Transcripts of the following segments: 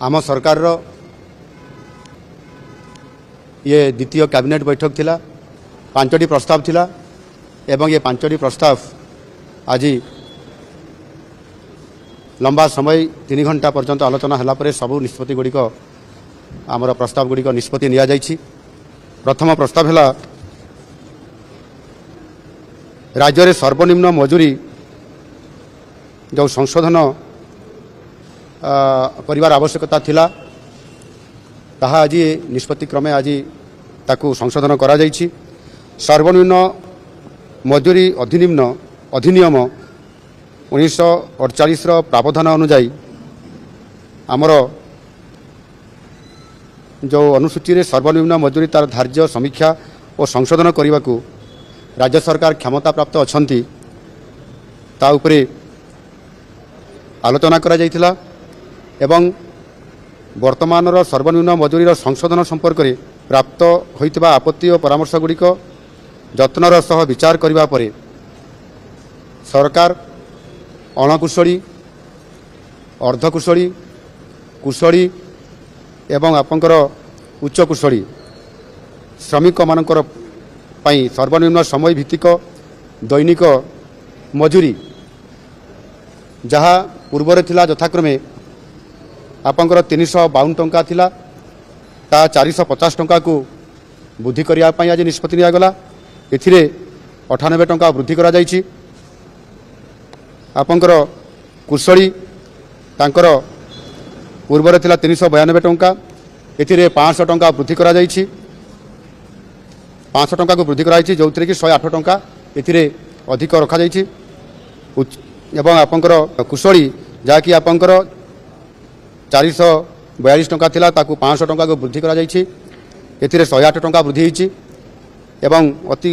आम सरकार ये द्वितीय कैबिनेट बैठक थिला 5टी प्रस्ताव थिला एवं ये 5टी प्रस्ताव आज लंबा समय 3 घंटा पर्यंत आलोचना हला परे सबु निष्पत्ति गुड़िक आमर प्रस्ताव गुड़िक निष्पत्ति निया जाइछि। प्रथम प्रस्ताव है राज्य में सर्वनिम्न मजूरी जो संशोधन करिवार आवश्यकता थिला ताहा आज निष्पत्ति क्रमे आज ताकू संशोधन करा जाइछि। सर्वनिम्न मजूरी अधिनियम 1948 प्रावधान अनुजाई आमर जो अनुसूची रे सर्वनिम्न मजूरी तार धार्य समीक्षा और संशोधन करने को राज्य सरकार क्षमता प्राप्त अछंती ता उपरे आलोचना करा जाइथिला एवं वर्तमान सर्वनिम्न मजूरी संशोधन संपर्क में प्राप्त होइतिबा आपत्ति और परामर्श गुड़िक जत्नर सह विचार करिबा परे सरकार अणकुशली अर्धकुशली कुशली एवं आपंकर उच्च कुशली श्रमिक मानकर पई सर्वनिम्न समय भित्तिक दैनिक मजूरी जहाँ पूर्व थिला यथाक्रमे आपंकर 352 टंका थिला ता 450 टंका को वृद्धि करिया पई आज निष्पत्ति निया गला। एथिरे 98 टंका वृद्धि करा जाइछि। आपंकर कुशली तांकर पूर्व थिला 392 टंका एथिरे 500 टंका वृद्धि करा जाइछि। 500 टंका को वृद्धि कराई जो कि 108 टंका एथिरे अधिक रखा जाइछि। एवं आपंकर कुशली जहाँकि आपंकर 442 टंका थिला ताकू 500 टंका को वृद्धि करा जाइछि। एथिरे 108 टंका वृद्धि होइछि। एवं अति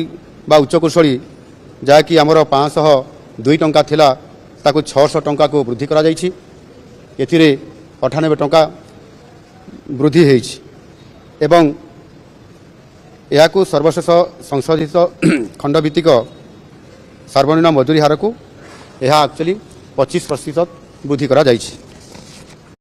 बा उच्च कुशली जहाँकि आमर 502 टंका थिला ताकू 600 टंका को वृद्धि करा जाइछि। एथिरे 98 टंका वृद्धि होइछि। एवं याकू सर्वशेष संशोधित खंडभित्तिक सर्वनिम्न मजूरी हार को यह एक्चुअली 25% वृद्धि करा जाइछि।